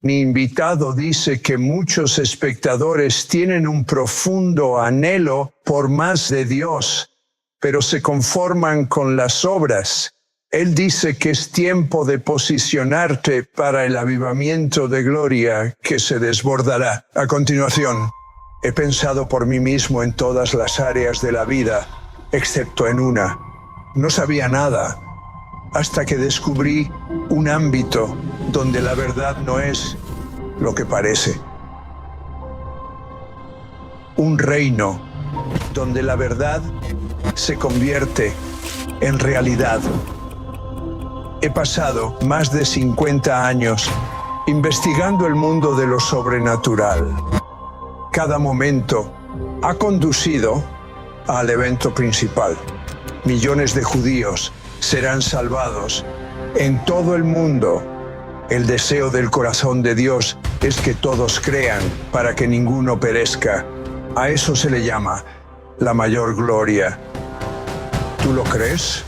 Mi invitado dice que muchos espectadores tienen un profundo anhelo por más de Dios, pero se conforman con las obras. Él dice que es tiempo de posicionarte para el avivamiento de gloria que se desbordará. A continuación, he pensado por mí mismo en todas las áreas de la vida, excepto en una. No sabía nada, hasta que descubrí un ámbito donde la verdad no es lo que parece. Un reino donde la verdad se convierte en realidad. He pasado más de 50 años investigando el mundo de lo sobrenatural. Cada momento ha conducido al evento principal. Millones de judíos serán salvados en todo el mundo. El deseo del corazón de Dios es que todos crean para que ninguno perezca. A eso se le llama la mayor gloria. ¿Tú lo crees?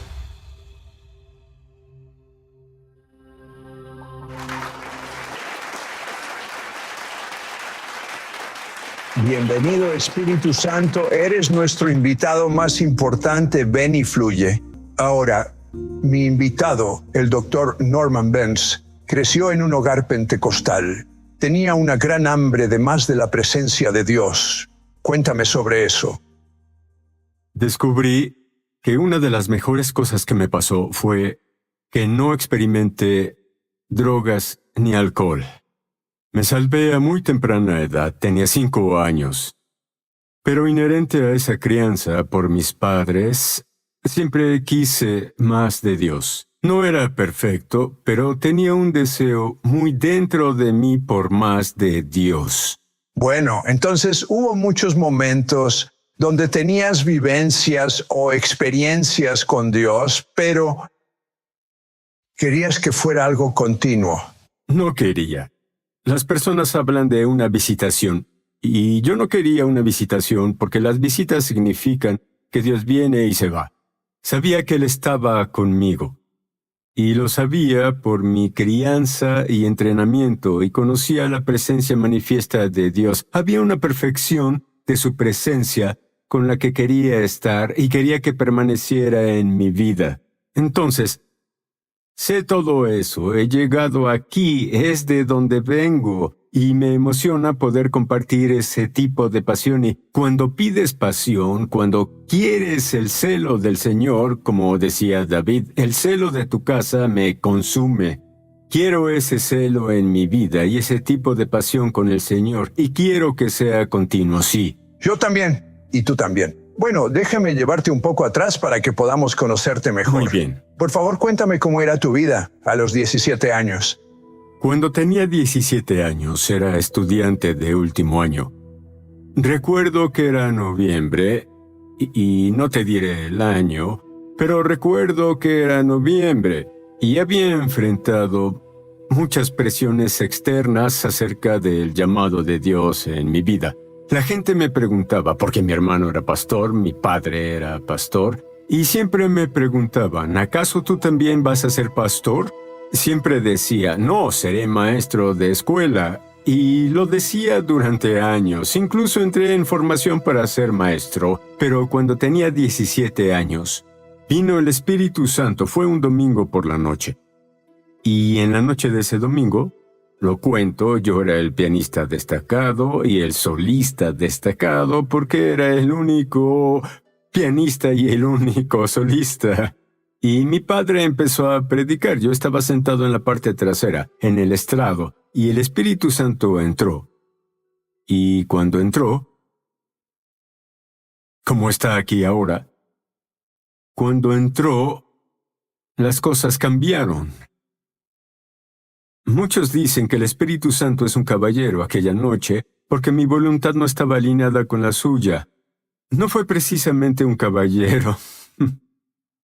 Bienvenido, Espíritu Santo. Eres nuestro invitado más importante. Ven y fluye. Ahora, mi invitado, el doctor Norman Benz, creció en un hogar pentecostal. Tenía una gran hambre de más de la presencia de Dios. Cuéntame sobre eso. Descubrí que una de las mejores cosas que me pasó fue que no experimenté drogas ni alcohol. Me salvé a muy temprana edad, tenía 5 años. Pero inherente a esa crianza por mis padres, siempre quise más de Dios. No era perfecto, pero tenía un deseo muy dentro de mí por más de Dios. Bueno, entonces hubo muchos momentos donde tenías vivencias o experiencias con Dios, pero querías que fuera algo continuo. No quería. Las personas hablan de una visitación, y yo no quería una visitación porque las visitas significan que Dios viene y se va. Sabía que Él estaba conmigo, y lo sabía por mi crianza y entrenamiento, y conocía la presencia manifiesta de Dios. Había una perfección de su presencia con la que quería estar y quería que permaneciera en mi vida. Entonces, sé todo eso, he llegado aquí, es de donde vengo, y me emociona poder compartir ese tipo de pasión. Y cuando pides pasión, cuando quieres el celo del Señor, como decía David, el celo de tu casa me consume. Quiero ese celo en mi vida y ese tipo de pasión con el Señor, y quiero que sea continuo, sí. Yo también, y tú también. Bueno, déjame llevarte un poco atrás para que podamos conocerte mejor. Muy bien. Por favor, cuéntame cómo era tu vida a los 17 años. Cuando tenía 17 años, era estudiante de último año. Recuerdo que era noviembre, y no te diré el año, pero recuerdo que era noviembre, y había enfrentado muchas presiones externas acerca del llamado de Dios en mi vida. La gente me preguntaba, porque mi hermano era pastor, mi padre era pastor, y siempre me preguntaban, ¿acaso tú también vas a ser pastor? Siempre decía, no, seré maestro de escuela, y lo decía durante años. Incluso entré en formación para ser maestro, pero cuando tenía 17 años, vino el Espíritu Santo. Fue un domingo por la noche. Y en la noche de ese domingo, lo cuento, yo era el pianista destacado y el solista destacado porque era el único pianista y el único solista. Y mi padre empezó a predicar. Yo estaba sentado en la parte trasera, en el estrado, y el Espíritu Santo entró. Y cuando entró, como está aquí ahora, cuando entró, las cosas cambiaron. Muchos dicen que el Espíritu Santo es un caballero aquella noche porque mi voluntad no estaba alineada con la suya. No fue precisamente un caballero.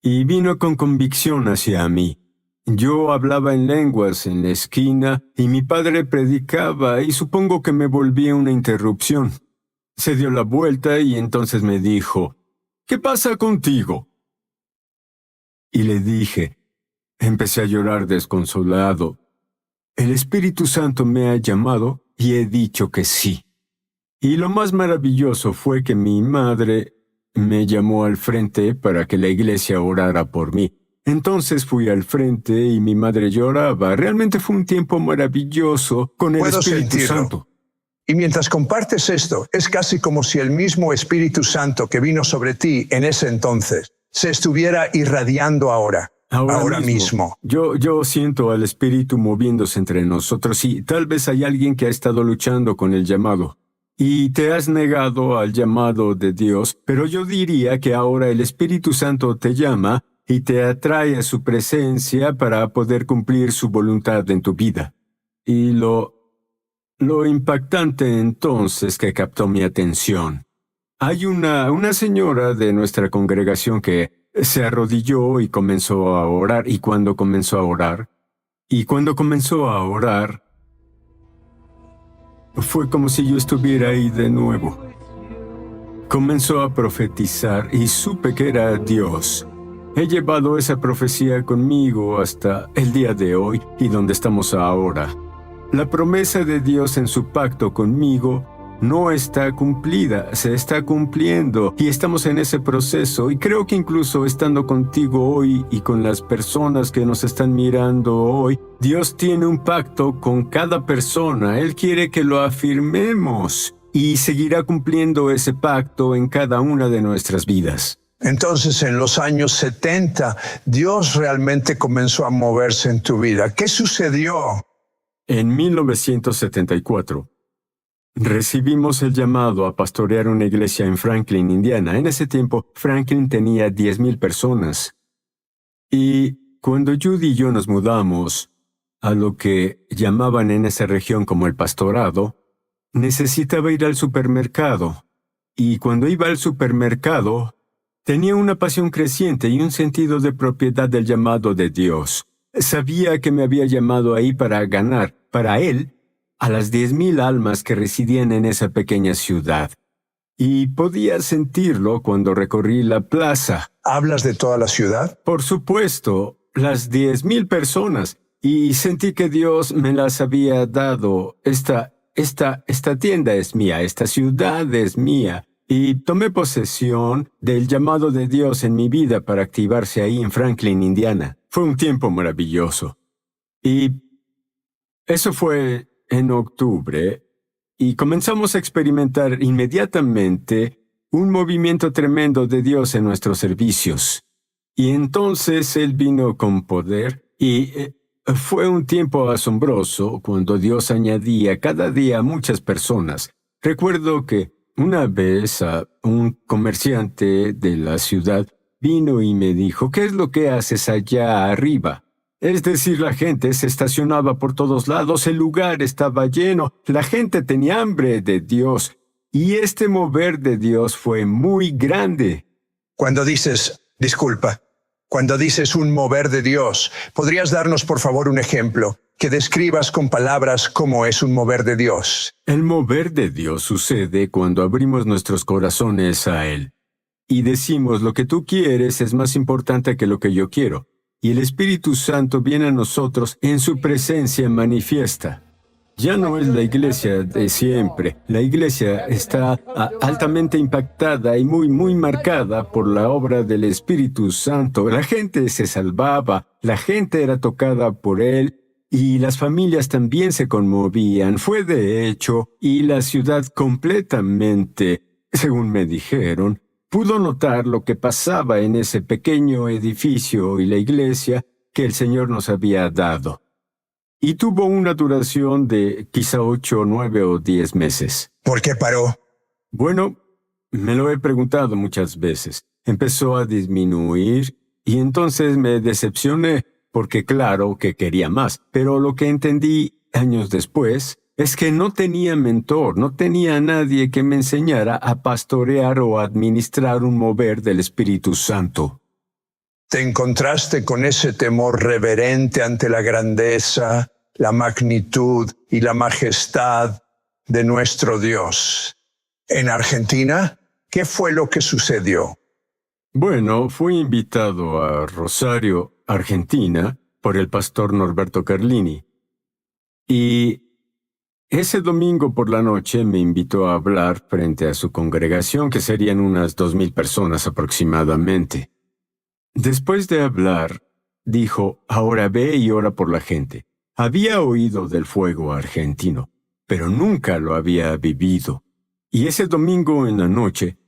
Y vino con convicción hacia mí. Yo hablaba en lenguas en la esquina y mi padre predicaba y supongo que me volví una interrupción. Se dio la vuelta y entonces me dijo, ¿qué pasa contigo? Y le dije, empecé a llorar desconsolado. el Espíritu Santo me ha llamado y he dicho que sí. Y lo más maravilloso fue que mi madre me llamó al frente para que la iglesia orara por mí. Entonces fui al frente y mi madre lloraba. Realmente fue un tiempo maravilloso con el Puedo Espíritu sentirlo. Santo. Y mientras compartes esto, es casi como si el mismo Espíritu Santo que vino sobre ti en ese entonces se estuviera irradiando ahora mismo. Yo siento al Espíritu moviéndose entre nosotros y tal vez hay alguien que ha estado luchando con el llamado. Y te has negado al llamado de Dios, pero yo diría que ahora el Espíritu Santo te llama y te atrae a su presencia para poder cumplir su voluntad en tu vida. Y lo impactante entonces que captó mi atención. Hay una señora de nuestra congregación que se arrodilló y comenzó a orar, y cuando comenzó a orar, fue como si yo estuviera ahí de nuevo. Comenzó a profetizar y supe que era Dios. He llevado esa profecía conmigo hasta el día de hoy y donde estamos ahora. La promesa de Dios en su pacto conmigo no está cumplida, se está cumpliendo y estamos en ese proceso, y creo que incluso estando contigo hoy y con las personas que nos están mirando hoy, Dios tiene un pacto con cada persona. Él quiere que lo afirmemos y seguirá cumpliendo ese pacto en cada una de nuestras vidas. Entonces, en los años 70, Dios realmente comenzó a moverse en tu vida. ¿Qué sucedió? En 1974, recibimos el llamado a pastorear una iglesia en Franklin, Indiana. En ese tiempo, Franklin tenía 10,000 personas. Y cuando Judy y yo nos mudamos a lo que llamaban en esa región como el pastorado, necesitaba ir al supermercado. Y cuando iba al supermercado, tenía una pasión creciente y un sentido de propiedad del llamado de Dios. Sabía que me había llamado ahí para ganar, para Él, a las 10,000 almas que residían en esa pequeña ciudad. Y podía sentirlo cuando recorrí la plaza. ¿Hablas de toda la ciudad? Por supuesto, las 10,000 personas. Y sentí que Dios me las había dado. Esta tienda es mía, esta ciudad es mía. Y tomé posesión del llamado de Dios en mi vida para activarse ahí en Franklin, Indiana. Fue un tiempo maravilloso. Y eso fue en octubre, y comenzamos a experimentar inmediatamente un movimiento tremendo de Dios en nuestros servicios. Y entonces Él vino con poder, y fue un tiempo asombroso cuando Dios añadía cada día a muchas personas. Recuerdo que una vez un comerciante de la ciudad vino y me dijo, ¿qué es lo que haces allá arriba? Es decir, la gente se estacionaba por todos lados, el lugar estaba lleno, la gente tenía hambre de Dios, y este mover de Dios fue muy grande. Cuando dices un mover de Dios, ¿podrías darnos por favor un ejemplo que describas con palabras cómo es un mover de Dios? El mover de Dios sucede cuando abrimos nuestros corazones a Él y decimos lo que tú quieres es más importante que lo que yo quiero. Y el Espíritu Santo viene a nosotros en su presencia manifiesta. Ya no es la iglesia de siempre. La iglesia está altamente impactada y muy marcada por la obra del Espíritu Santo. La gente se salvaba, la gente era tocada por Él y las familias también se conmovían. Fue de hecho, y la ciudad completamente, según me dijeron, pudo notar lo que pasaba en ese pequeño edificio y la iglesia que el Señor nos había dado. Y tuvo una duración de quizá 8, 9 o 10 meses. ¿Por qué paró? Bueno, me lo he preguntado muchas veces. Empezó a disminuir y entonces me decepcioné porque claro que quería más. Pero lo que entendí años después es que no tenía mentor, no tenía nadie que me enseñara a pastorear o administrar un mover del Espíritu Santo. ¿Te encontraste con ese temor reverente ante la grandeza, la magnitud y la majestad de nuestro Dios? ¿En Argentina? ¿Qué fue lo que sucedió? Bueno, fui invitado a Rosario, Argentina, por el pastor Norberto Carlini. Y ese domingo por la noche me invitó a hablar frente a su congregación, que serían unas 2,000 personas aproximadamente. Después de hablar, dijo, ahora ve y ora por la gente. Había oído del fuego argentino, pero nunca lo había vivido. Y ese domingo en la noche,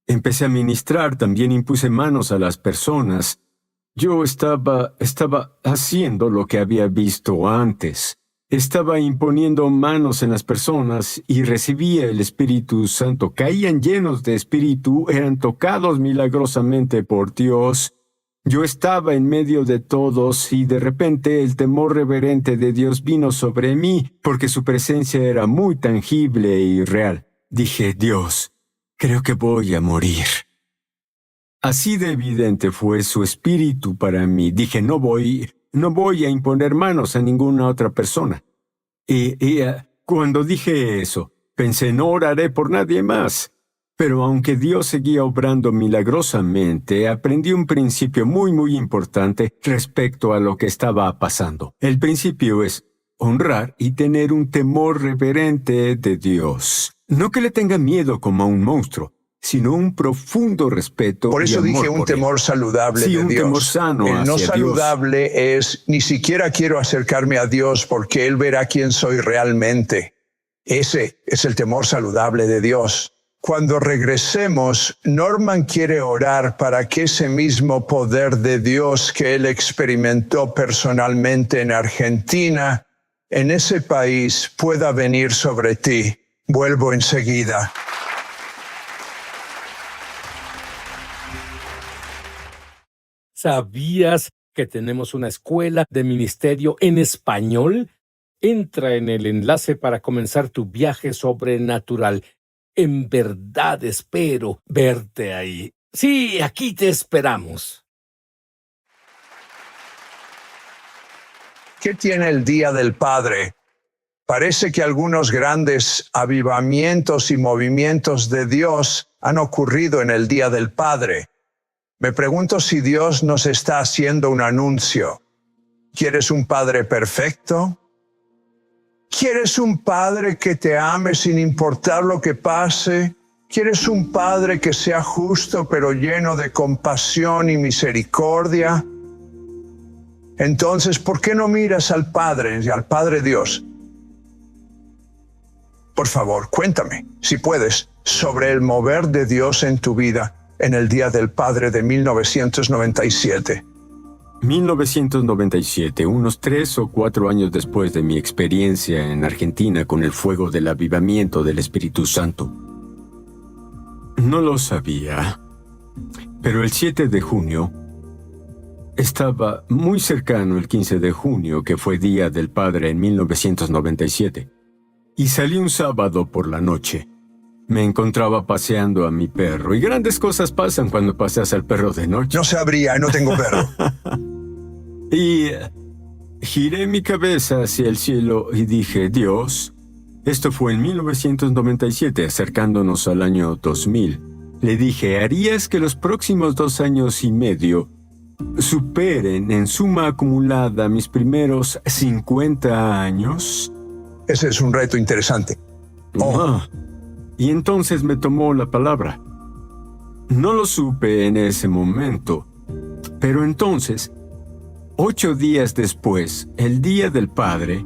empecé a ministrar, también impuse manos a las personas. Yo estaba haciendo lo que había visto antes. Estaba imponiendo manos en las personas y recibía el Espíritu Santo. Caían llenos de espíritu, eran tocados milagrosamente por Dios. Yo estaba en medio de todos y de repente el temor reverente de Dios vino sobre mí porque su presencia era muy tangible y real. Dije, Dios, creo que voy a morir. Así de evidente fue su espíritu para mí. Dije, no voy a imponer manos a ninguna otra persona. Cuando dije eso, pensé, no oraré por nadie más. Pero aunque Dios seguía obrando milagrosamente, aprendí un principio muy importante respecto a lo que estaba pasando. El principio es honrar y tener un temor reverente de Dios. No que le tenga miedo como a un monstruo, sino un profundo respeto. Por eso dije un temor saludable de Dios. Un temor sano el no hacia saludable Dios. Es, ni siquiera quiero acercarme a Dios porque Él verá quién soy realmente. Ese es el temor saludable de Dios. Cuando regresemos, Norman quiere orar para que ese mismo poder de Dios que él experimentó personalmente en Argentina, en ese país, pueda venir sobre ti. Vuelvo enseguida. ¿Sabías que tenemos una escuela de ministerio en español? Entra en el enlace para comenzar tu viaje sobrenatural. En verdad espero verte ahí. Sí, aquí te esperamos. ¿Qué tiene el Día del Padre? Parece que algunos grandes avivamientos y movimientos de Dios han ocurrido en el Día del Padre. Me pregunto si Dios nos está haciendo un anuncio. ¿Quieres un Padre perfecto? ¿Quieres un Padre que te ame sin importar lo que pase? ¿Quieres un Padre que sea justo pero lleno de compasión y misericordia? Entonces, ¿por qué no miras al Padre y al Padre Dios? Por favor, cuéntame, si puedes, sobre el mover de Dios en tu vida en el Día del Padre de 1997. 1997, unos 3 o 4 años después de mi experiencia en Argentina con el fuego del avivamiento del Espíritu Santo. No lo sabía, pero el 7 de junio estaba muy cercano el 15 de junio, que fue Día del Padre en 1997, y salí un sábado por la noche. Me encontraba paseando a mi perro, y grandes cosas pasan cuando paseas al perro de noche. No sabría, no tengo perro. Y giré mi cabeza hacia el cielo y dije, Dios, esto fue en 1997, acercándonos al año 2000. Le dije, ¿harías que los próximos 2 años y medio superen en suma acumulada mis primeros 50 años? Ese es un reto interesante. Y entonces me tomó la palabra. No lo supe en ese momento, pero entonces, 8 días después, el Día del Padre,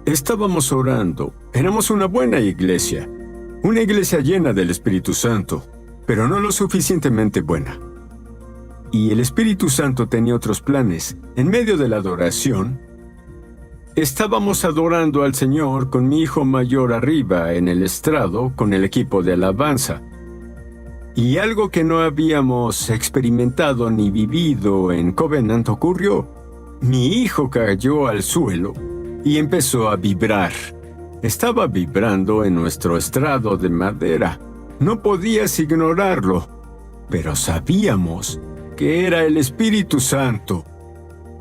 estábamos orando. Éramos una buena iglesia, una iglesia llena del Espíritu Santo, pero no lo suficientemente buena. Y el Espíritu Santo tenía otros planes. En medio de la adoración, estábamos adorando al Señor con mi hijo mayor arriba en el estrado con el equipo de alabanza. Y algo que no habíamos experimentado ni vivido en Covenant ocurrió. Mi hijo cayó al suelo y empezó a vibrar. Estaba vibrando en nuestro estrado de madera. No podías ignorarlo, pero sabíamos que era el Espíritu Santo.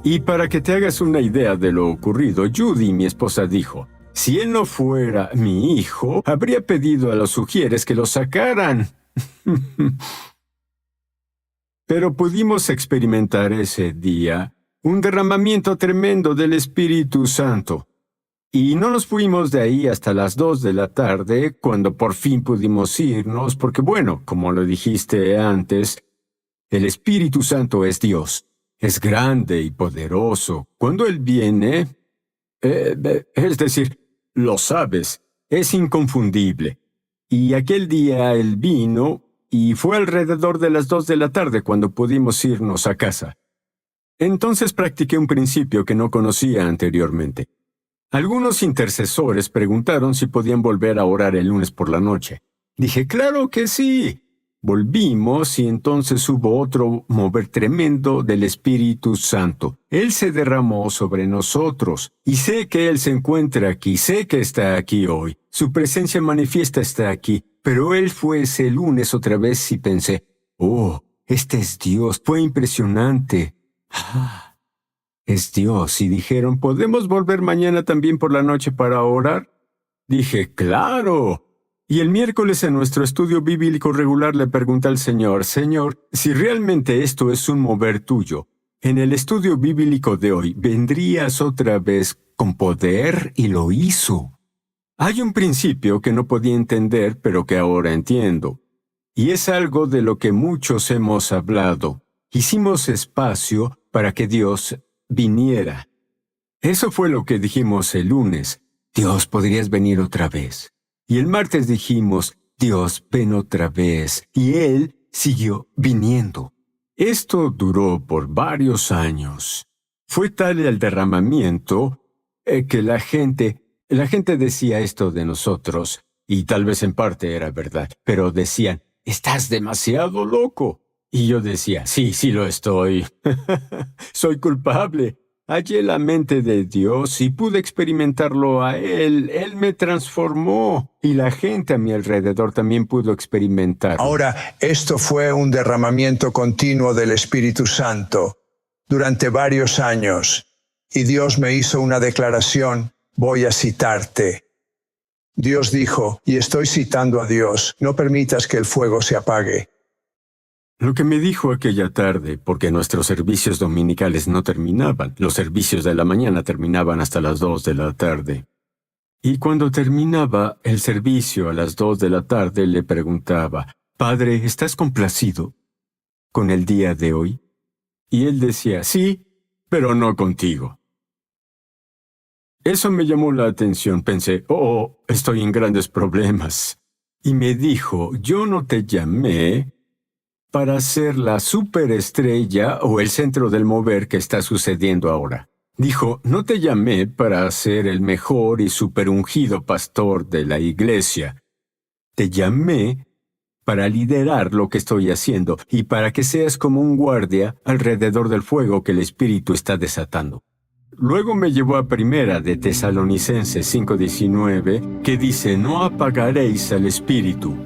Y para que te hagas una idea de lo ocurrido, Judy, mi esposa, dijo, si él no fuera mi hijo, habría pedido a los sugieres que lo sacaran. Pero pudimos experimentar ese día un derramamiento tremendo del Espíritu Santo. Y no nos fuimos de ahí hasta las 2 de la tarde, cuando por fin pudimos irnos, porque bueno, como lo dijiste antes, el Espíritu Santo es Dios. Es grande y poderoso. Cuando Él viene, es decir, lo sabes, es inconfundible. Y aquel día Él vino y fue alrededor de las 2 de la tarde cuando pudimos irnos a casa. Entonces practiqué un principio que no conocía anteriormente. Algunos intercesores preguntaron si podían volver a orar el lunes por la noche. Dije, claro que sí. Volvimos y entonces hubo otro mover tremendo del Espíritu Santo. Él se derramó sobre nosotros. Y sé que Él se encuentra aquí, sé que está aquí hoy. Su presencia manifiesta está aquí. Pero Él fue ese lunes otra vez y pensé, oh, este es Dios. Fue impresionante. Es Dios. Y dijeron, ¿podemos volver mañana también por la noche para orar? Dije, claro. Y el miércoles en nuestro estudio bíblico regular le pregunté al Señor, Señor, si realmente esto es un mover tuyo, en el estudio bíblico de hoy, ¿vendrías otra vez con poder? Y lo hizo. Hay un principio que no podía entender, pero que ahora entiendo. Y es algo de lo que muchos hemos hablado. Hicimos espacio para que Dios viniera. Eso fue lo que dijimos el lunes. Dios, ¿podrías venir otra vez? Y el martes dijimos, Dios, ven otra vez. Y Él siguió viniendo. Esto duró por varios años. Fue tal el derramamiento que la gente decía esto de nosotros, y tal vez en parte era verdad, pero decían, estás demasiado loco. Y yo decía, sí lo estoy. Soy culpable. Hallé la mente de Dios y pude experimentarlo a Él. Él me transformó y la gente a mi alrededor también pudo experimentarlo. Ahora, esto fue un derramamiento continuo del Espíritu Santo durante varios años. Y Dios me hizo una declaración, voy a citarte. Dios dijo, y estoy citando a Dios, no permitas que el fuego se apague. Lo que me dijo aquella tarde, porque nuestros servicios dominicales no terminaban, los servicios de la mañana terminaban hasta las 2 de la tarde. Y cuando terminaba el servicio a las 2 de la tarde le preguntaba, Padre, ¿estás complacido con el día de hoy? Y él decía, sí, pero no contigo. Eso me llamó la atención. Pensé, estoy en grandes problemas. Y me dijo, yo no te llamé para ser la superestrella o el centro del mover que está sucediendo ahora. Dijo, no te llamé para ser el mejor y superungido pastor de la iglesia. Te llamé para liderar lo que estoy haciendo y para que seas como un guardia alrededor del fuego que el Espíritu está desatando. Luego me llevó a Primera de Tesalonicenses 5:19, que dice, no apagaréis al Espíritu.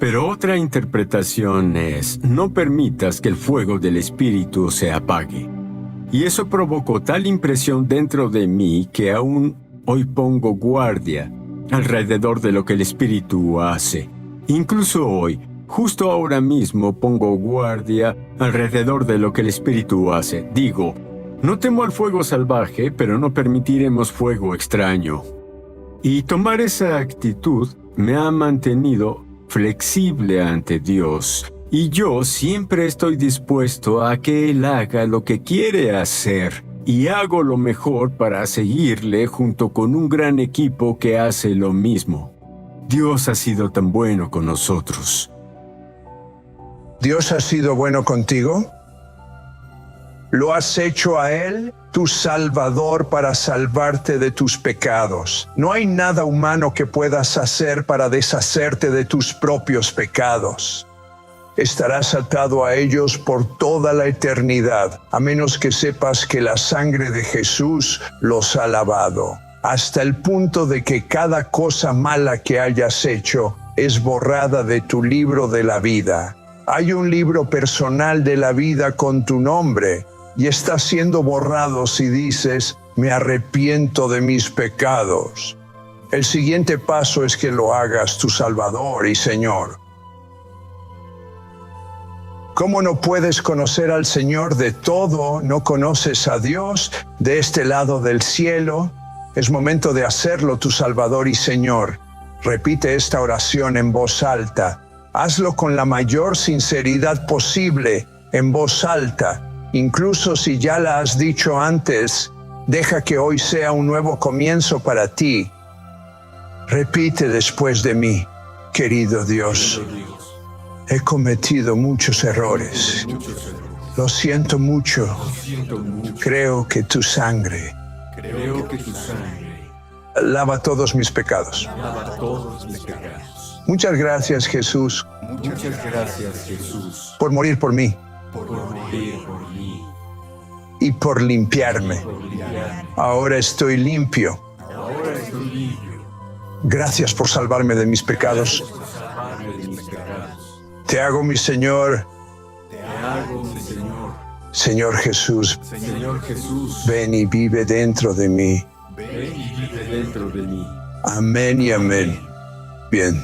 Pero otra interpretación es, no permitas que el fuego del Espíritu se apague. Y eso provocó tal impresión dentro de mí que aún hoy pongo guardia alrededor de lo que el Espíritu hace. Incluso hoy, justo ahora mismo pongo guardia alrededor de lo que el Espíritu hace. Digo, no temo al fuego salvaje, pero no permitiremos fuego extraño. Y tomar esa actitud me ha mantenido flexible ante Dios, y yo siempre estoy dispuesto a que Él haga lo que quiere hacer, y hago lo mejor para seguirle junto con un gran equipo que hace lo mismo. Dios ha sido tan bueno con nosotros. ¿Dios ha sido bueno contigo? ¿Lo has hecho a Él, tu Salvador, para salvarte de tus pecados? No hay nada humano que puedas hacer para deshacerte de tus propios pecados. Estarás atado a ellos por toda la eternidad, a menos que sepas que la sangre de Jesús los ha lavado, hasta el punto de que cada cosa mala que hayas hecho es borrada de tu libro de la vida. Hay un libro personal de la vida con tu nombre, y está siendo borrado si dices, me arrepiento de mis pecados. El siguiente paso es que lo hagas tu Salvador y Señor. ¿Cómo no puedes conocer al Señor de todo? ¿No conoces a Dios de este lado del cielo? Es momento de hacerlo, tu Salvador y Señor. Repite esta oración en voz alta. Hazlo con la mayor sinceridad posible, en voz alta. Incluso si ya la has dicho antes, deja que hoy sea un nuevo comienzo para ti. Repite después de mí, querido Dios. He cometido muchos errores. Lo siento mucho. Creo que tu sangre lava todos mis pecados. Muchas gracias, Jesús. Por morir por mí. Y por limpiarme. Ahora estoy limpio. Gracias por salvarme de mis pecados. Te hago mi Señor. Señor Jesús. Ven y vive dentro de mí. Amén y amén. Bien.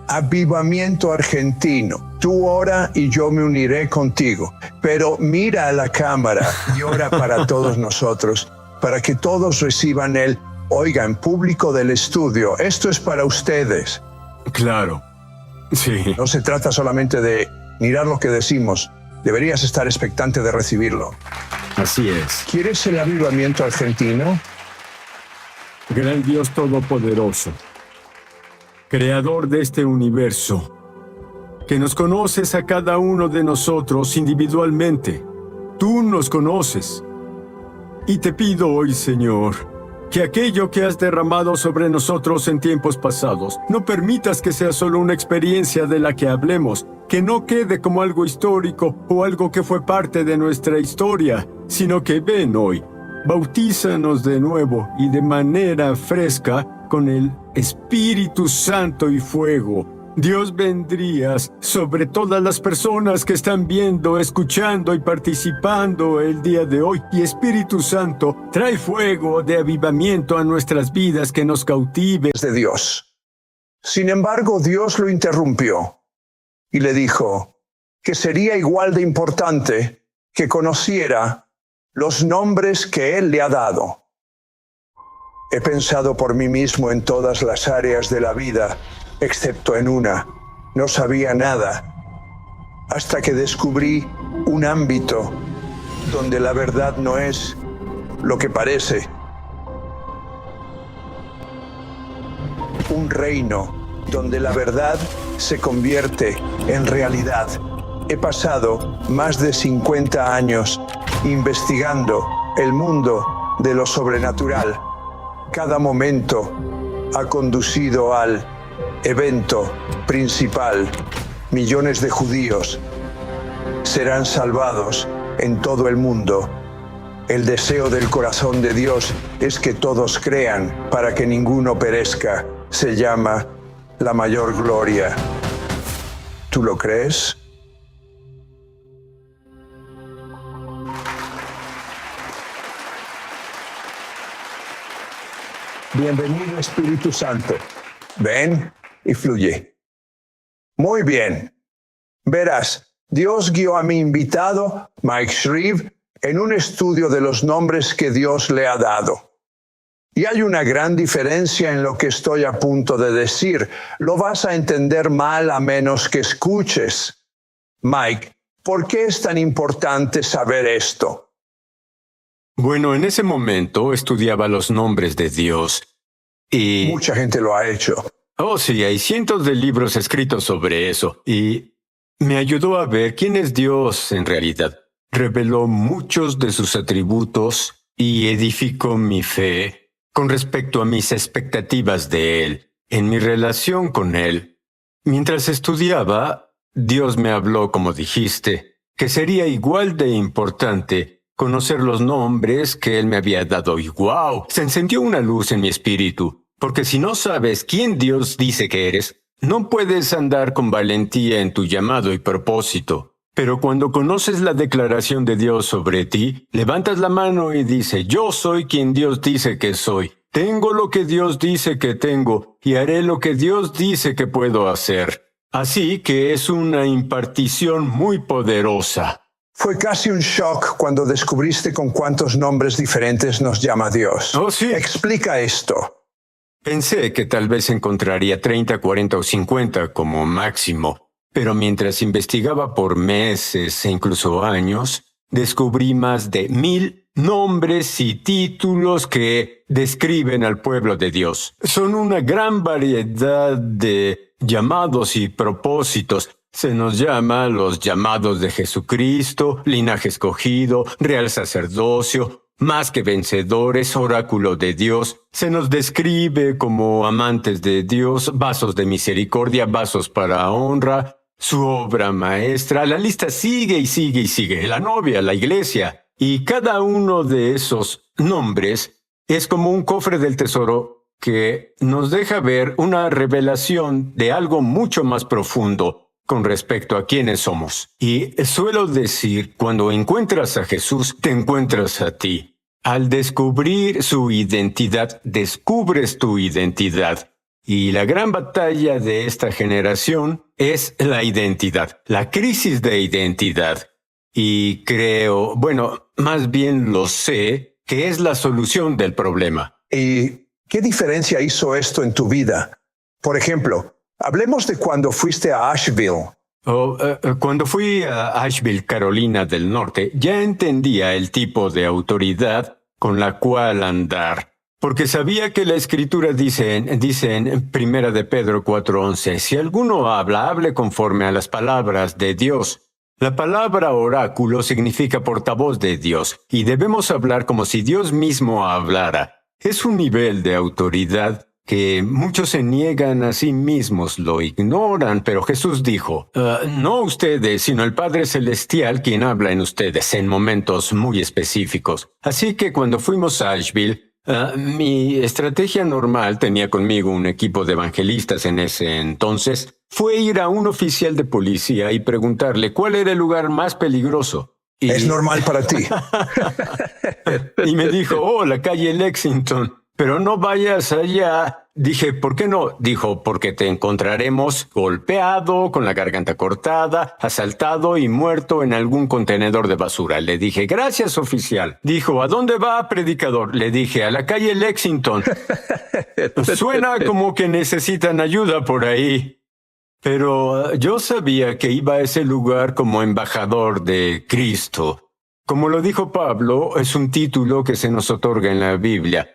Avivamiento argentino. Tú ora y yo me uniré contigo. Pero mira a la cámara y ora para todos nosotros, para que todos reciban el oigan público del estudio. Esto es para ustedes. Claro. Sí. No se trata solamente de mirar lo que decimos. Deberías estar expectante de recibirlo. Así es. ¿Quieres el avivamiento argentino? Gran Dios Todopoderoso, Creador de este universo, que nos conoces a cada uno de nosotros individualmente. Tú nos conoces. Y te pido hoy, Señor, que aquello que has derramado sobre nosotros en tiempos pasados, no permitas que sea solo una experiencia de la que hablemos, que no quede como algo histórico o algo que fue parte de nuestra historia, sino que ven hoy, bautízanos de nuevo y de manera fresca con el Espíritu Santo y fuego. Dios, vendrías sobre todas las personas que están viendo, escuchando y participando el día de hoy. Y Espíritu Santo, trae fuego de avivamiento a nuestras vidas que nos cautive. De Dios. Sin embargo, Dios lo interrumpió y le dijo que sería igual de importante que conociera los nombres que Él le ha dado. He pensado por mí mismo en todas las áreas de la vida, excepto en una. No sabía nada, hasta que descubrí un ámbito donde la verdad no es lo que parece. Un reino donde la verdad se convierte en realidad. He pasado más de 50 años investigando el mundo de lo sobrenatural. Cada momento ha conducido al evento principal. Millones de judíos serán salvados en todo el mundo. El deseo del corazón de Dios es que todos crean para que ninguno perezca. Se llama la mayor gloria. ¿Tú lo crees? Bienvenido, Espíritu Santo. Ven y fluye. Muy bien. Verás, Dios guió a mi invitado, Mike Shreve, en un estudio de los nombres que Dios le ha dado. Y hay una gran diferencia en lo que estoy a punto de decir. Lo vas a entender mal a menos que escuches. Mike, ¿por qué es tan importante saber esto? Bueno, en ese momento estudiaba los nombres de Dios y... Mucha gente lo ha hecho. Oh, sí, hay cientos de libros escritos sobre eso y me ayudó a ver quién es Dios en realidad. Reveló muchos de sus atributos y edificó mi fe con respecto a mis expectativas de Él, en mi relación con Él. Mientras estudiaba, Dios me habló, como dijiste, que sería igual de importante conocer los nombres que Él me había dado. Y ¡wow! Se encendió una luz en mi espíritu, porque si no sabes quién Dios dice que eres, no puedes andar con valentía en tu llamado y propósito. Pero cuando conoces la declaración de Dios sobre ti, levantas la mano y dices, yo soy quien Dios dice que soy. Tengo lo que Dios dice que tengo y haré lo que Dios dice que puedo hacer. Así que es una impartición muy poderosa. Fue casi un shock cuando descubriste con cuántos nombres diferentes nos llama Dios. Oh, sí. Explica esto. Pensé que tal vez encontraría 30, 40 o 50 como máximo, pero mientras investigaba por meses e incluso años, descubrí más de 1000 nombres y títulos que describen al pueblo de Dios. Son una gran variedad de llamados y propósitos. Se nos llama los llamados de Jesucristo, linaje escogido, real sacerdocio, más que vencedores, oráculo de Dios. Se nos describe como amantes de Dios, vasos de misericordia, vasos para honra, su obra maestra. La lista sigue y sigue y sigue. La novia, la iglesia. Y cada uno de esos nombres es como un cofre del tesoro que nos deja ver una revelación de algo mucho más profundo con respecto a quiénes somos. Y suelo decir, cuando encuentras a Jesús, te encuentras a ti. Al descubrir su identidad, descubres tu identidad. Y la gran batalla de esta generación es la identidad, la crisis de identidad. Y creo, bueno, más bien lo sé, que es la solución del problema. ¿Y qué diferencia hizo esto en tu vida? Por ejemplo, hablemos de cuando fuiste a Asheville. Cuando fui a Asheville, Carolina del Norte, ya entendía el tipo de autoridad con la cual andar. Porque sabía que la Escritura dice en 1 de Pedro 4:11, si alguno habla, hable conforme a las palabras de Dios. La palabra oráculo significa portavoz de Dios, y debemos hablar como si Dios mismo hablara. Es un nivel de autoridad que muchos se niegan a sí mismos, lo ignoran, pero Jesús dijo, no ustedes, sino el Padre Celestial quien habla en ustedes en momentos muy específicos. Así que cuando fuimos a Asheville, mi estrategia normal, tenía conmigo un equipo de evangelistas en ese entonces, fue ir a un oficial de policía y preguntarle cuál era el lugar más peligroso. Y... Es normal para ti. Y me dijo, la calle Lexington. Pero no vayas allá. Dije, ¿por qué no? Dijo, porque te encontraremos golpeado, con la garganta cortada, asaltado y muerto en algún contenedor de basura. Le dije, gracias, oficial. Dijo, ¿a dónde va, predicador? Le dije, a la calle Lexington. Suena como que necesitan ayuda por ahí. Pero yo sabía que iba a ese lugar como embajador de Cristo. Como lo dijo Pablo, es un título que se nos otorga en la Biblia.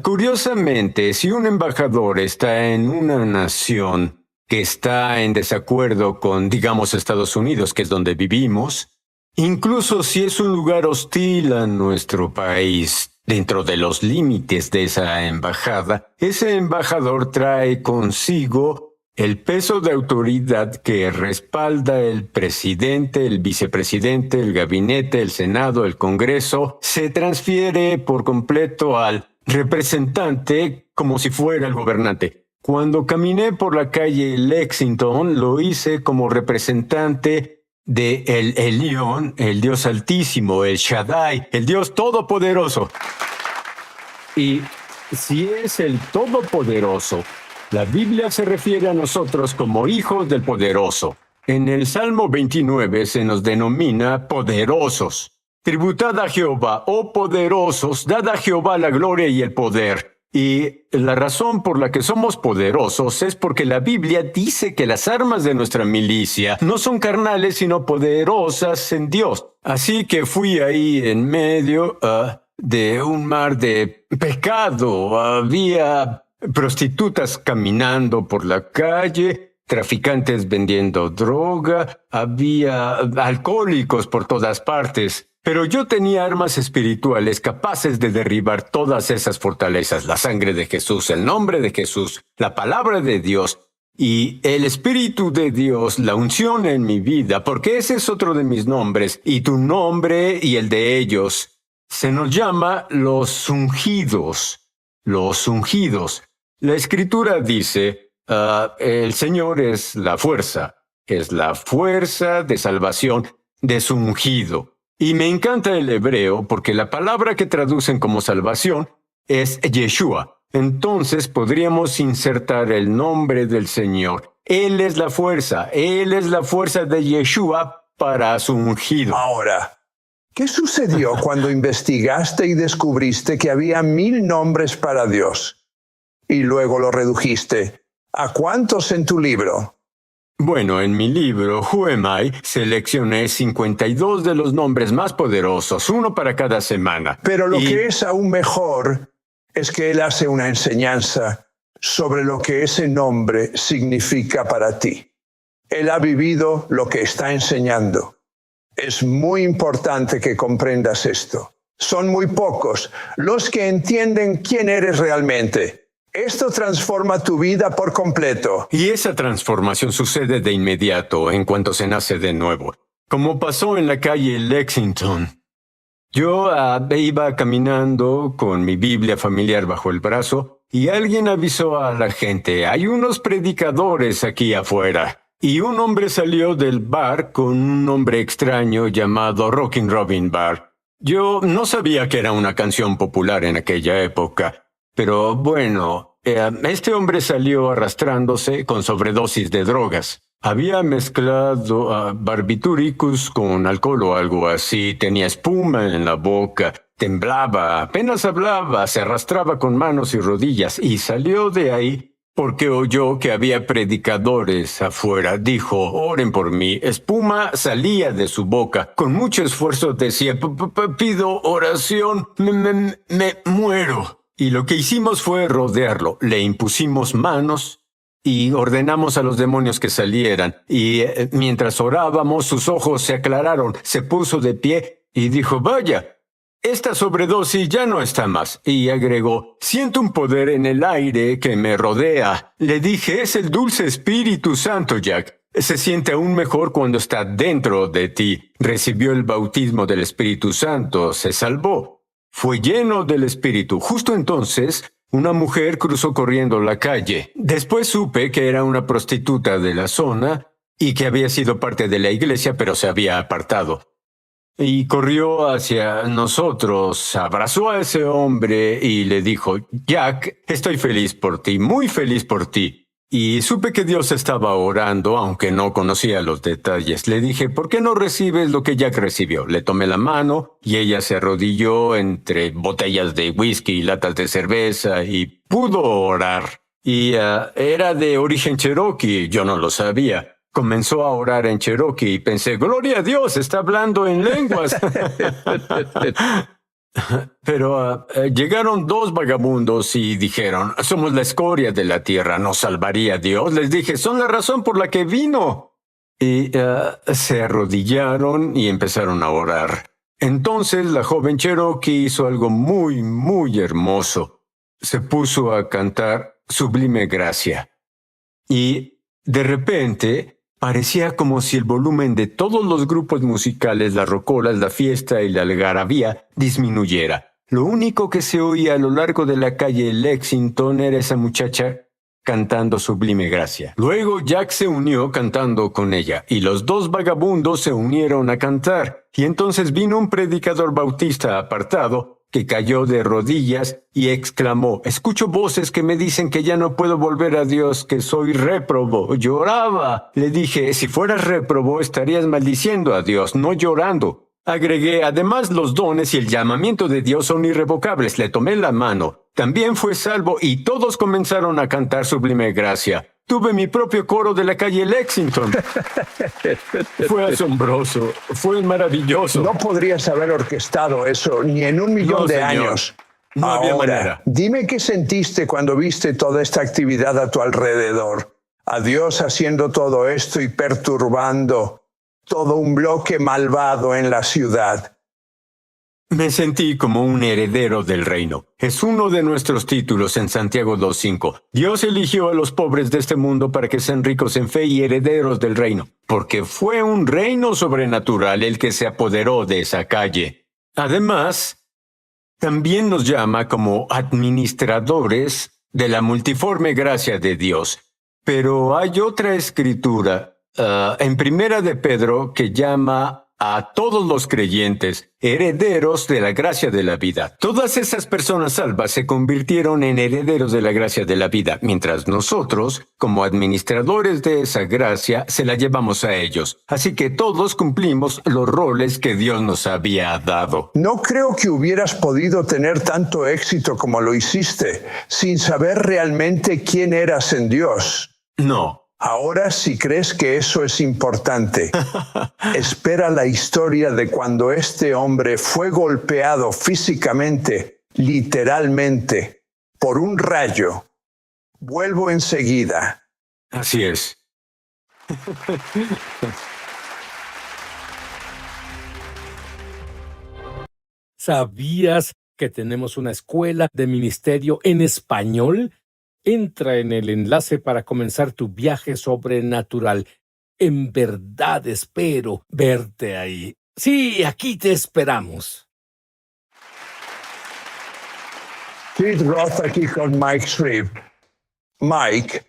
Curiosamente, si un embajador está en una nación que está en desacuerdo con, digamos, Estados Unidos, que es donde vivimos, incluso si es un lugar hostil a nuestro país, dentro de los límites de esa embajada, ese embajador trae consigo el peso de autoridad que respalda el presidente, el vicepresidente, el gabinete, el Senado, el Congreso, se transfiere por completo al representante como si fuera el gobernante. Cuando caminé por la calle Lexington, lo hice como representante de el Elión, el Dios Altísimo, el Shaddai, el Dios Todopoderoso. Y si es el Todopoderoso, la Biblia se refiere a nosotros como hijos del Poderoso. En el Salmo 29 se nos denomina poderosos. Tributad a Jehová, oh poderosos, dad a Jehová la gloria y el poder. Y la razón por la que somos poderosos es porque la Biblia dice que las armas de nuestra milicia no son carnales, sino poderosas en Dios. Así que fui ahí en medio de un mar de pecado. Había prostitutas caminando por la calle, traficantes vendiendo droga, había alcohólicos por todas partes. Pero yo tenía armas espirituales capaces de derribar todas esas fortalezas, la sangre de Jesús, el nombre de Jesús, la palabra de Dios y el Espíritu de Dios, la unción en mi vida, porque ese es otro de mis nombres, y tu nombre y el de ellos. Se nos llama los ungidos, los ungidos. La Escritura dice, el Señor es la fuerza de salvación de su ungido. Y me encanta el hebreo porque la palabra que traducen como salvación es Yeshua. entonces podríamos insertar el nombre del Señor. Él es la fuerza de Yeshua para su ungido. Ahora, ¿qué sucedió cuando investigaste y descubriste que había 1000 nombres para Dios? Y luego lo redujiste. ¿A cuántos en tu libro? Bueno, en mi libro, Who Am I, seleccioné 52 de los nombres más poderosos, uno para cada semana. Pero lo que es aún mejor es que él hace una enseñanza sobre lo que ese nombre significa para ti. Él ha vivido lo que está enseñando. Es muy importante que comprendas esto. Son muy pocos los que entienden quién eres realmente. Esto transforma tu vida por completo. Y esa transformación sucede de inmediato en cuanto se nace de nuevo, como pasó en la calle Lexington. Yo iba caminando con mi Biblia familiar bajo el brazo y alguien avisó a la gente, hay unos predicadores aquí afuera. Y un hombre salió del bar con un nombre extraño llamado Rockin' Robin Bar. Yo no sabía que era una canción popular en aquella época, pero bueno, este hombre salió arrastrándose con sobredosis de drogas. Había mezclado barbitúricos con alcohol o algo así, tenía espuma en la boca, temblaba, apenas hablaba, se arrastraba con manos y rodillas y salió de ahí porque oyó que había predicadores afuera. Dijo, oren por mí. Espuma salía de su boca. Con mucho esfuerzo decía, pido oración, me muero. Y lo que hicimos fue rodearlo. Le impusimos manos y ordenamos a los demonios que salieran. Y mientras orábamos, sus ojos se aclararon. Se puso de pie y dijo, vaya, esta sobredosis ya no está más. Y agregó, siento un poder en el aire que me rodea. Le dije, es el dulce Espíritu Santo, Jack. Se siente aún mejor cuando está dentro de ti. Recibió el bautismo del Espíritu Santo, se salvó. Fue lleno del Espíritu. Justo entonces, una mujer cruzó corriendo la calle. Después supe que era una prostituta de la zona y que había sido parte de la iglesia, pero se había apartado. Y corrió hacia nosotros, abrazó a ese hombre y le dijo, Jack, estoy feliz por ti, muy feliz por ti. Y supe que Dios estaba orando, aunque no conocía los detalles. Le dije, ¿por qué no recibes lo que Jack recibió? Le tomé la mano y ella se arrodilló entre botellas de whisky y latas de cerveza y pudo orar. Y era de origen cherokee, yo no lo sabía. Comenzó a orar en cherokee y pensé, gloria a Dios, está hablando en lenguas. Pero llegaron 2 vagabundos y dijeron, somos la escoria de la tierra, ¿nos salvaría Dios? Les dije, son la razón por la que vino. Y se arrodillaron y empezaron a orar. Entonces la joven cherokee hizo algo muy, muy hermoso. Se puso a cantar Sublime Gracia. Y de repente parecía como si el volumen de todos los grupos musicales, las rocolas, la fiesta y la algarabía disminuyera. Lo único que se oía a lo largo de la calle Lexington era esa muchacha cantando Sublime Gracia. Luego Jack se unió cantando con ella, y los 2 vagabundos se unieron a cantar. Y entonces vino un predicador bautista apartado que cayó de rodillas y exclamó, escucho voces que me dicen que ya no puedo volver a Dios, que soy réprobo. Lloraba. Le dije, si fueras réprobo estarías maldiciendo a Dios, no llorando. Agregué, además los dones y el llamamiento de Dios son irrevocables. Le tomé la mano. También fue salvo y todos comenzaron a cantar Sublime Gracia. Tuve mi propio coro de la calle Lexington. Fue asombroso, fue maravilloso. No podrías haber orquestado eso ni en 1.000.000 de señor. años. No había manera. Dime qué sentiste cuando viste toda esta actividad a tu alrededor. A Dios haciendo todo esto y perturbando todo un bloque malvado en la ciudad. Me sentí como un heredero del reino. Es uno de nuestros títulos en Santiago 2:5. Dios eligió a los pobres de este mundo para que sean ricos en fe y herederos del reino, porque fue un reino sobrenatural el que se apoderó de esa calle. Además, también nos llama como administradores de la multiforme gracia de Dios. Pero hay otra escritura en Primera de Pedro que llama a todos los creyentes, herederos de la gracia de la vida. Todas esas personas salvas se convirtieron en herederos de la gracia de la vida, mientras nosotros, como administradores de esa gracia, se la llevamos a ellos. Así que todos cumplimos los roles que Dios nos había dado. No creo que hubieras podido tener tanto éxito como lo hiciste, sin saber realmente quién eras en Dios. No. Ahora, si crees que eso es importante, espera la historia de cuando este hombre fue golpeado físicamente, literalmente, por un rayo. Vuelvo enseguida. Así es. ¿Sabías que tenemos una escuela de ministerio en español? Entra en el enlace para comenzar tu viaje sobrenatural. En verdad espero verte ahí. Sí, aquí te esperamos. Sid Roth aquí con Mike Shreve. Mike,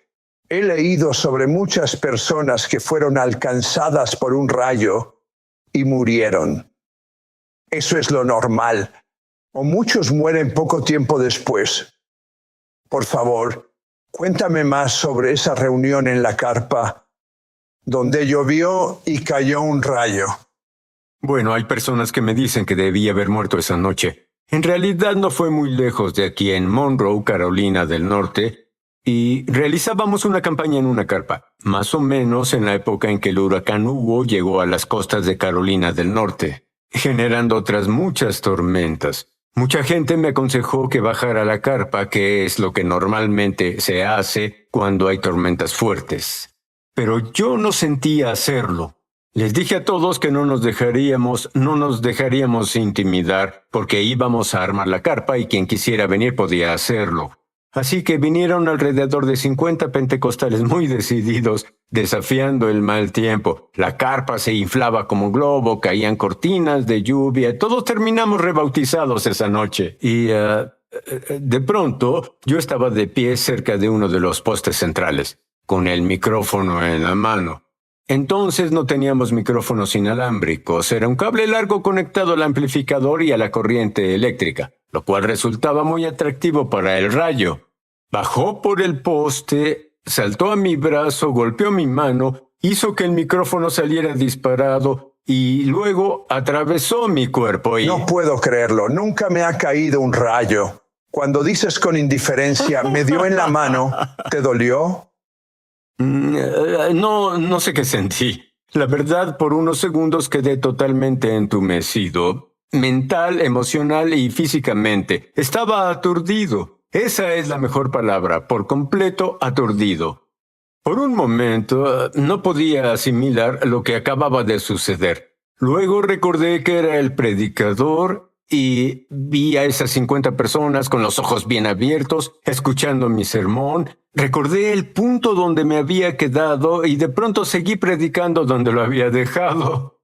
he leído sobre muchas personas que fueron alcanzadas por un rayo y murieron. Eso es lo normal. O muchos mueren poco tiempo después. Por favor, cuéntame más sobre esa reunión en la carpa, donde llovió y cayó un rayo. Bueno, hay personas que me dicen que debí haber muerto esa noche. En realidad no fue muy lejos de aquí, en Monroe, Carolina del Norte, y realizábamos una campaña en una carpa, más o menos en la época en que el huracán Hugo llegó a las costas de Carolina del Norte, generando otras muchas tormentas. Mucha gente me aconsejó que bajara a la carpa, que es lo que normalmente se hace cuando hay tormentas fuertes. Pero yo no sentía hacerlo. Les dije a todos que no nos dejaríamos intimidar, porque íbamos a armar la carpa y quien quisiera venir podía hacerlo. Así que vinieron alrededor de 50 pentecostales muy decididos, desafiando el mal tiempo. La carpa se inflaba como globo, caían cortinas de lluvia, todos terminamos rebautizados esa noche. Y de pronto yo estaba de pie cerca de uno de los postes centrales, con el micrófono en la mano. Entonces no teníamos micrófonos inalámbricos, era un cable largo conectado al amplificador y a la corriente eléctrica, lo cual resultaba muy atractivo para el rayo. Bajó por el poste, saltó a mi brazo, golpeó mi mano, hizo que el micrófono saliera disparado y luego atravesó mi cuerpo y... No puedo creerlo, nunca me ha caído un rayo. Cuando dices con indiferencia, me dio en la mano, ¿te dolió? No sé qué sentí. La verdad, por unos segundos quedé totalmente entumecido, mental, emocional y físicamente. Estaba aturdido. Esa es la mejor palabra, por completo aturdido. Por un momento no podía asimilar lo que acababa de suceder. Luego recordé que era el predicador y vi a esas 50 personas con los ojos bien abiertos, escuchando mi sermón. Recordé el punto donde me había quedado y de pronto seguí predicando donde lo había dejado.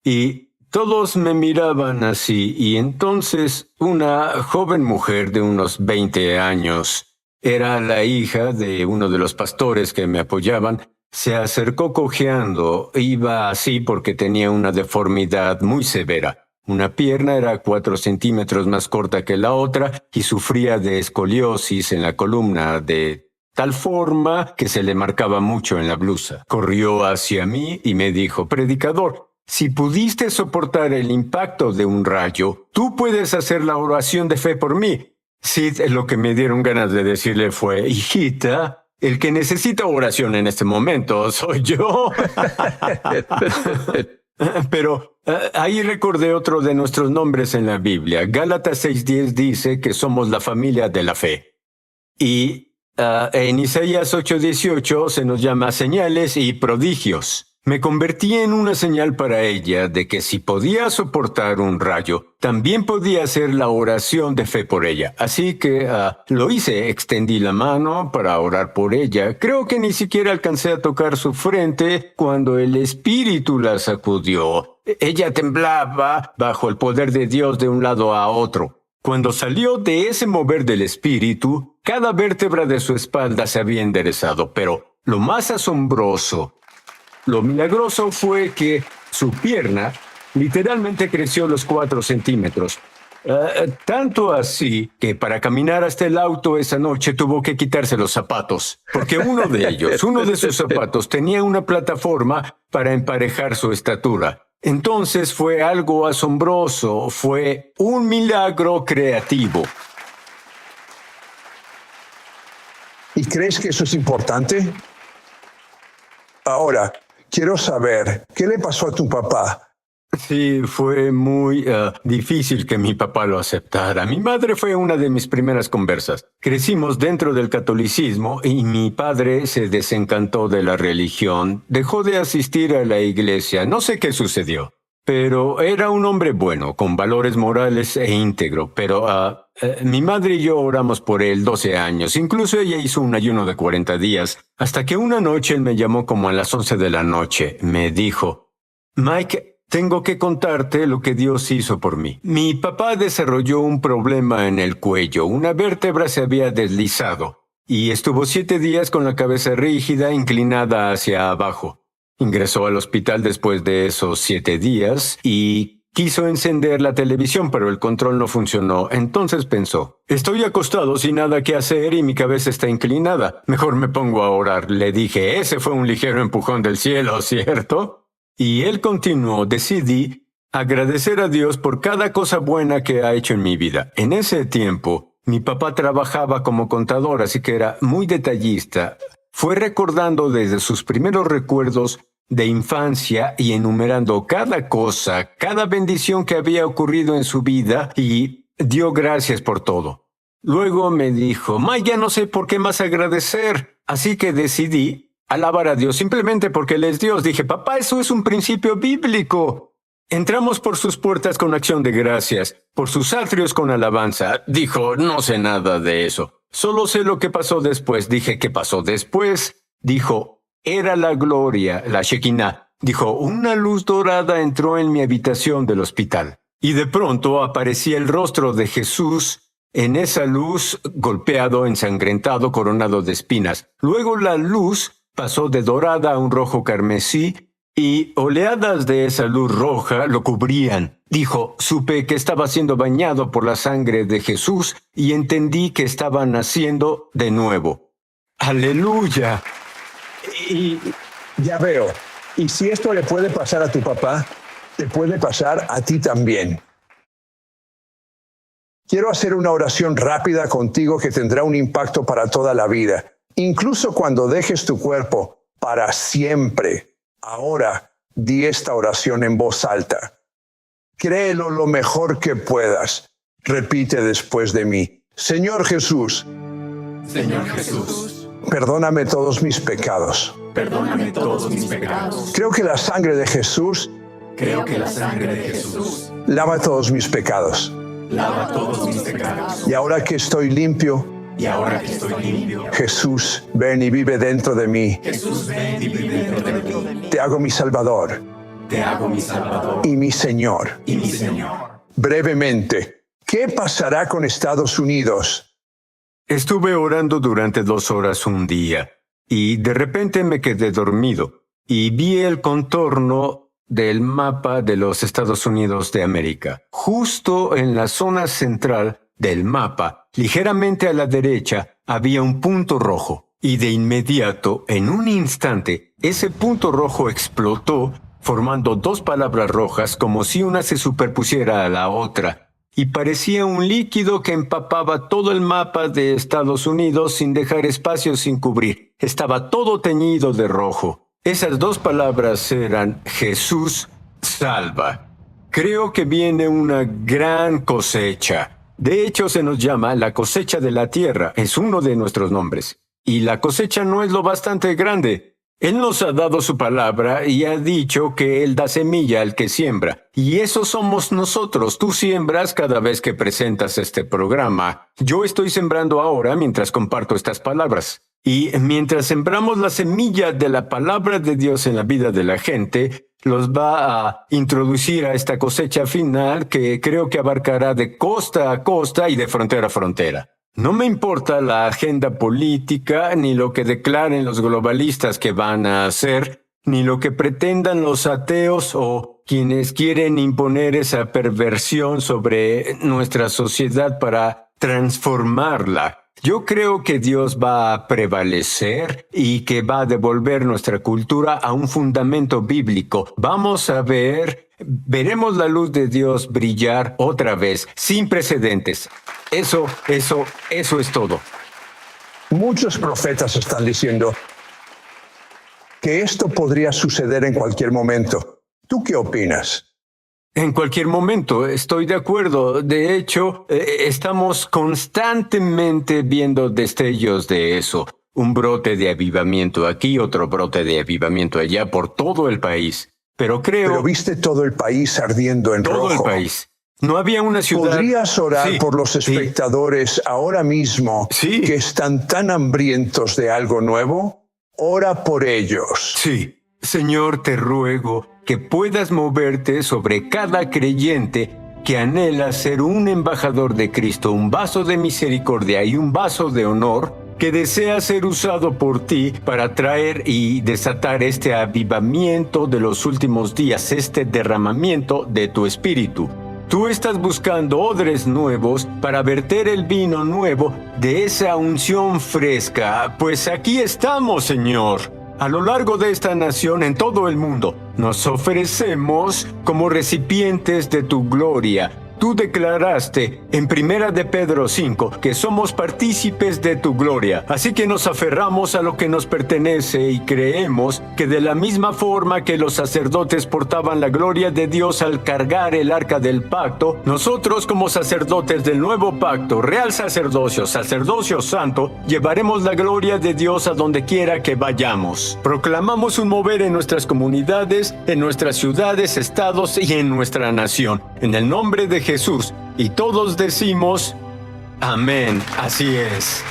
Y todos me miraban así, y entonces una joven mujer de unos 20 años, era la hija de uno de los pastores que me apoyaban, se acercó cojeando. Iba así porque tenía una deformidad muy severa. Una pierna era 4 centímetros más corta que la otra y sufría de escoliosis en la columna de tal forma que se le marcaba mucho en la blusa. Corrió hacia mí y me dijo: «Predicador, si pudiste soportar el impacto de un rayo, tú puedes hacer la oración de fe por mí». Sid, lo que me dieron ganas de decirle fue: «Hijita, el que necesita oración en este momento soy yo». Pero ahí recordé otro de nuestros nombres en la Biblia. Gálatas 6:10 dice que somos la familia de la fe. Y en Isaías 8:18 se nos llama señales y prodigios. Me convertí en una señal para ella de que si podía soportar un rayo, también podía hacer la oración de fe por ella. Así que lo hice, extendí la mano para orar por ella. Creo que ni siquiera alcancé a tocar su frente cuando el Espíritu la sacudió. Ella temblaba bajo el poder de Dios de un lado a otro. Cuando salió de ese mover del Espíritu, cada vértebra de su espalda se había enderezado, pero lo más asombroso, lo milagroso fue que su pierna Literalmente creció los 4 centímetros. Tanto así que para caminar hasta el auto esa noche tuvo que quitarse los zapatos, porque uno de sus zapatos tenía una plataforma para emparejar su estatura. Entonces fue algo asombroso, fue un milagro creativo. ¿Y crees que eso es importante? Ahora, quiero saber, ¿qué le pasó a tu papá? Sí, fue muy difícil que mi papá lo aceptara. Mi madre fue una de mis primeras conversas. Crecimos dentro del catolicismo y mi padre se desencantó de la religión. Dejó de asistir a la iglesia. No sé qué sucedió. Pero era un hombre bueno, con valores morales e íntegro. Pero mi madre y yo oramos por él 12 años. Incluso ella hizo un ayuno de 40 días. Hasta que una noche él me llamó como a las 11 de la noche. Me dijo, Mike, tengo que contarte lo que Dios hizo por mí. Mi papá desarrolló un problema en el cuello. Una vértebra se había deslizado y estuvo 7 días con la cabeza rígida, inclinada hacia abajo. Ingresó al hospital después de esos 7 días y quiso encender la televisión, pero el control no funcionó. Entonces pensó, estoy acostado sin nada que hacer y mi cabeza está inclinada. Mejor me pongo a orar. Le dije, ese fue un ligero empujón del cielo, ¿cierto? Y él continuó, decidí agradecer a Dios por cada cosa buena que ha hecho en mi vida. En ese tiempo, mi papá trabajaba como contador, así que era muy detallista. Fue recordando desde sus primeros recuerdos de infancia y enumerando cada cosa, cada bendición que había ocurrido en su vida y dio gracias por todo. Luego me dijo, Mike, ya no sé por qué más agradecer, así que decidí alabar a Dios simplemente porque Él es Dios. Dije, papá, eso es un principio bíblico. Entramos por sus puertas con acción de gracias, por sus atrios con alabanza. Dijo, no sé nada de eso. Solo sé lo que pasó después. Dije, ¿qué pasó después? Dijo, era la gloria, la Shekinah. Dijo, una luz dorada entró en mi habitación del hospital. Y de pronto aparecía el rostro de Jesús en esa luz, golpeado, ensangrentado, coronado de espinas. Luego la luz pasó de dorada a un rojo carmesí y oleadas de esa luz roja lo cubrían. Dijo, supe que estaba siendo bañado por la sangre de Jesús y entendí que estaba naciendo de nuevo. ¡Aleluya! Y ya veo. Y si esto le puede pasar a tu papá, te puede pasar a ti también. Quiero hacer una oración rápida contigo que tendrá un impacto para toda la vida. Incluso cuando dejes tu cuerpo para siempre. Ahora, di esta oración en voz alta. Créelo lo mejor que puedas. Repite después de mí. Señor Jesús. Señor Jesús. Perdóname todos mis pecados. Perdóname todos mis pecados. Creo que la sangre de Jesús Creo que la sangre de Jesús lava todos mis pecados. lava todos mis pecados. Y ahora que estoy limpio, Y ahora que estoy limpio, Jesús, ven y vive dentro de mí. Jesús, ven y vive dentro de mí. Te hago mi Salvador Te hago mi Salvador y mi Señor. y mi Señor. Brevemente, ¿qué pasará con Estados Unidos? Estuve orando durante 2 horas un día y de repente me quedé dormido y vi el contorno del mapa de los Estados Unidos de América. Justo en la zona central del mapa, ligeramente a la derecha, había un punto rojo. Y de inmediato, en un instante, ese punto rojo explotó, formando 2 palabras rojas como si una se superpusiera a la otra. Y parecía un líquido que empapaba todo el mapa de Estados Unidos sin dejar espacio sin cubrir. Estaba todo teñido de rojo. Esas 2 palabras eran Jesús salva. Creo que viene una gran cosecha. De hecho, se nos llama la cosecha de la tierra. Es uno de nuestros nombres. Y la cosecha no es lo bastante grande. Él nos ha dado su palabra y ha dicho que Él da semilla al que siembra. Y eso somos nosotros. Tú siembras cada vez que presentas este programa. Yo estoy sembrando ahora mientras comparto estas palabras. Y mientras sembramos la semilla de la palabra de Dios en la vida de la gente, los va a introducir a esta cosecha final que creo que abarcará de costa a costa y de frontera a frontera. No me importa la agenda política ni lo que declaren los globalistas que van a hacer. ni lo que pretendan los ateos o quienes quieren imponer esa perversión sobre nuestra sociedad para transformarla. Yo creo que Dios va a prevalecer y que va a devolver nuestra cultura a un fundamento bíblico. Veremos la luz de Dios brillar otra vez, sin precedentes. Eso es todo. Muchos profetas están diciendo que esto podría suceder en cualquier momento. ¿Tú qué opinas? En cualquier momento, estoy de acuerdo. De hecho, estamos constantemente viendo destellos de eso. Un brote de avivamiento aquí, otro brote de avivamiento allá, por todo el país. Pero viste todo el país ardiendo en rojo. Todo el país. No había una ciudad... ¿Podrías orar por los espectadores ahora mismo que están tan hambrientos de algo nuevo? Ora por ellos. Sí. Señor, te ruego que puedas moverte sobre cada creyente que anhela ser un embajador de Cristo, un vaso de misericordia y un vaso de honor, que desea ser usado por ti para traer y desatar este avivamiento de los últimos días, este derramamiento de tu espíritu. Tú estás buscando odres nuevos para verter el vino nuevo de esa unción fresca. Pues aquí estamos, Señor. A lo largo de esta nación, en todo el mundo, nos ofrecemos como recipientes de tu gloria. Tú declaraste en 1 de Pedro 5 que somos partícipes de tu gloria. Así que nos aferramos a lo que nos pertenece y creemos que de la misma forma que los sacerdotes portaban la gloria de Dios al cargar el arca del pacto, nosotros como sacerdotes del nuevo pacto, real sacerdocio, sacerdocio santo, llevaremos la gloria de Dios a donde quiera que vayamos. Proclamamos un mover en nuestras comunidades, en nuestras ciudades, estados y en nuestra nación. En el nombre de Jesús. Y todos decimos, amén. Así es.